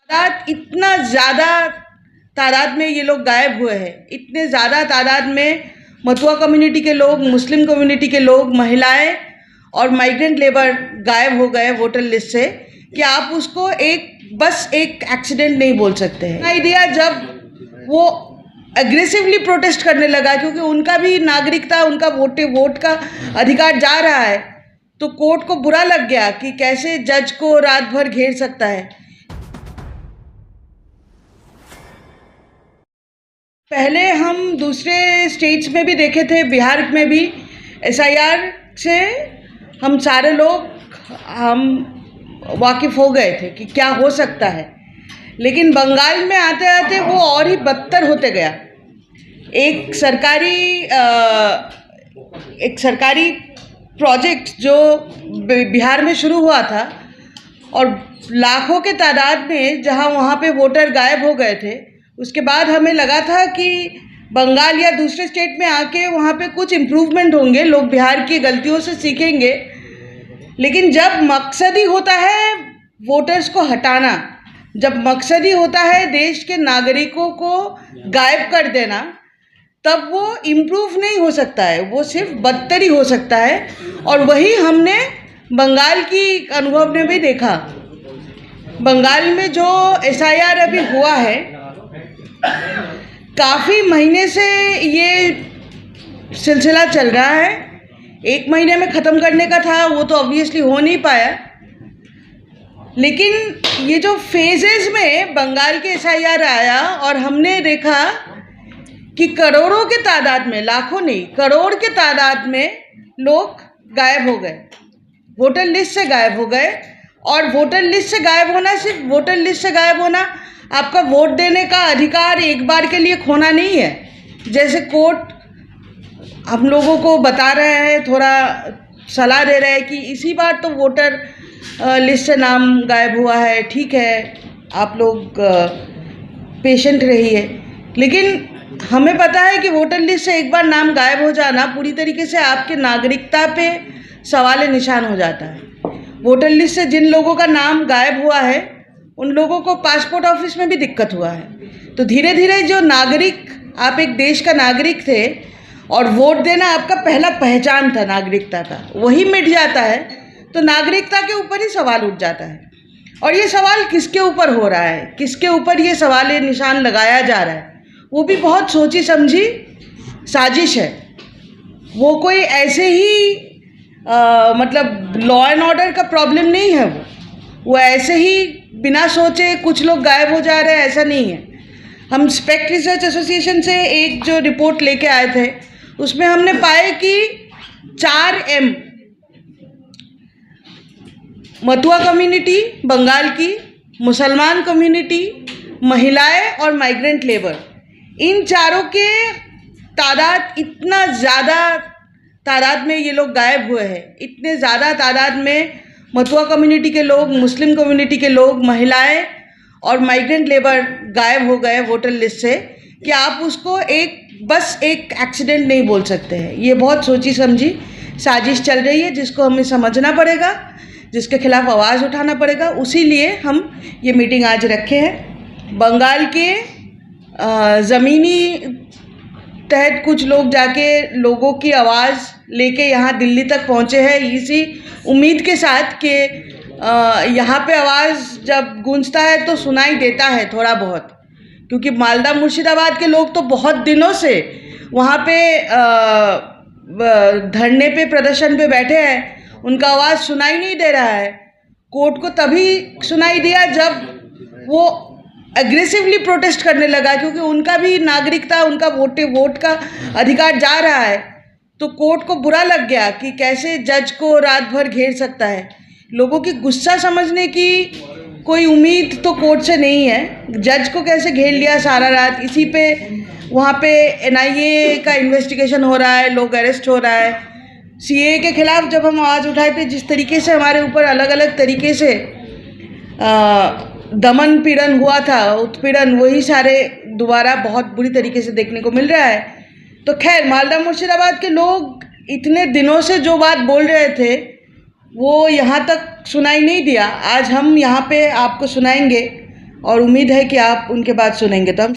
इतना ज़्यादा तादाद में ये लोग गायब हुए हैं, इतने ज़्यादा तादाद में मथुआ कम्युनिटी के लोग, मुस्लिम कम्युनिटी के लोग, महिलाएं और माइग्रेंट लेबर गायब हो गए वोटर लिस्ट से कि आप उसको बस एक एक्सीडेंट नहीं बोल सकते हैं। आइडिया जब वो एग्रेसिवली प्रोटेस्ट करने लगा, क्योंकि उनका भी नागरिकता, उनका वोट का अधिकार जा रहा है, तो कोर्ट को बुरा लग गया कि कैसे जज को रात भर घेर सकता है। पहले हम दूसरे स्टेट्स में भी देखे थे, बिहार में भी एसआईआर से हम सारे लोग वाकिफ़ हो गए थे कि क्या हो सकता है, लेकिन बंगाल में आते आते वो और ही बदतर होते गया। एक सरकारी प्रोजेक्ट जो बिहार में शुरू हुआ था और लाखों के तादाद में जहां वहां पे वोटर गायब हो गए थे, उसके बाद हमें लगा था कि बंगाल या दूसरे स्टेट में आके वहाँ पे कुछ इम्प्रूवमेंट होंगे, लोग बिहार की गलतियों से सीखेंगे। लेकिन जब मकसद ही होता है वोटर्स को हटाना, जब मकसद ही होता है देश के नागरिकों को गायब कर देना, तब वो इम्प्रूव नहीं हो सकता है, वो सिर्फ बदतर ही हो सकता है। और वही हमने बंगाल की अनुभव में भी देखा। बंगाल में जो एसआईआर अभी हुआ है, काफ़ी महीने से ये सिलसिला चल रहा है। एक महीने में ख़त्म करने का था, वो तो ऑब्वियसली हो नहीं पाया। लेकिन ये जो फेजेस में बंगाल के एसआईआर आया और हमने देखा कि करोड़ों के तादाद में, लाखों नहीं, करोड़ के तादाद में लोग गायब हो गए, वोटर लिस्ट से गायब हो गए। और वोटर लिस्ट से गायब होना, सिर्फ वोटर लिस्ट से गायब होना, आपका वोट देने का अधिकार एक बार के लिए खोना नहीं है। जैसे कोर्ट हम लोगों को बता रहे हैं, थोड़ा सलाह दे रहे हैं कि इसी बार तो वोटर लिस्ट से नाम गायब हुआ है, ठीक है, आप लोग पेशेंट रहिए। लेकिन हमें पता है कि वोटर लिस्ट से एक बार नाम गायब हो जाना पूरी तरीके से आपके नागरिकता पे सवाल निशान हो जाता है। वोटर लिस्ट से जिन लोगों का नाम गायब हुआ है, उन लोगों को पासपोर्ट ऑफिस में भी दिक्कत हुआ है। तो धीरे धीरे जो नागरिक, आप एक देश का नागरिक थे और वोट देना आपका पहला पहचान था नागरिकता का, वही मिट जाता है, तो नागरिकता के ऊपर ही सवाल उठ जाता है। और ये सवाल किसके ऊपर हो रहा है, किसके ऊपर ये सवाल निशान लगाया जा रहा है, वो भी बहुत सोची समझी साजिश है। वो कोई ऐसे ही मतलब लॉ एंड ऑर्डर का प्रॉब्लम नहीं है, वो ऐसे ही बिना सोचे कुछ लोग गायब हो जा रहे हैं, ऐसा नहीं है। हम स्पेक्ट रिसर्च एसोसिएशन से एक जो रिपोर्ट लेके आए थे, उसमें हमने पाए कि 4M मथुआ कम्युनिटी बंगाल की, मुसलमान कम्युनिटी, महिलाएं और माइग्रेंट लेबर, इन चारों के तादाद, इतना ज़्यादा तादाद में ये लोग गायब हुए हैं, इतने ज़्यादा तादाद में मथुआ कम्युनिटी के लोग, मुस्लिम कम्युनिटी के लोग, महिलाएं और माइग्रेंट लेबर गायब हो गए वोटर लिस्ट से कि आप उसको बस एक एक्सीडेंट नहीं बोल सकते हैं। ये बहुत सोची समझी साजिश चल रही है, जिसको हमें समझना पड़ेगा, जिसके खिलाफ आवाज़ उठाना पड़ेगा। उसी लिए हम ये मीटिंग आज रखे हैं। बंगाल के ज़मीनी तहत कुछ लोग जाके लोगों की आवाज़ लेके यहाँ दिल्ली तक पहुँचे हैं, इसी उम्मीद के साथ कि यहाँ पे आवाज़ जब गूंजता है तो सुनाई देता है थोड़ा बहुत, क्योंकि मालदा मुर्शिदाबाद के लोग तो बहुत दिनों से वहाँ पे धरने पे, प्रदर्शन पे बैठे हैं, उनका आवाज़ सुनाई नहीं दे रहा है। कोर्ट को तभी सुनाई दिया जब वो एग्रेसिवली प्रोटेस्ट करने लगा, क्योंकि उनका भी नागरिकता, उनका वोट का अधिकार जा रहा है, तो कोर्ट को बुरा लग गया कि कैसे जज को रात भर घेर सकता है। लोगों की गुस्सा समझने की कोई उम्मीद तो कोर्ट से नहीं है। जज को कैसे घेर लिया सारा रात, इसी पे वहाँ पे NIA का इन्वेस्टिगेशन हो रहा है, लोग अरेस्ट हो रहा है। CAA के खिलाफ जब हम आवाज़ उठाए थे, जिस तरीके से हमारे ऊपर अलग अलग तरीके से दमन पीड़न हुआ था, उत्पीड़न, वही सारे दोबारा बहुत बुरी तरीके से देखने को मिल रहा है। तो खैर, मालदा मुर्शिदाबाद के लोग इतने दिनों से जो बात बोल रहे थे वो यहाँ तक सुनाई नहीं दिया। आज हम यहाँ पे आपको सुनाएंगे और उम्मीद है कि आप उनके बात सुनेंगे। तो हम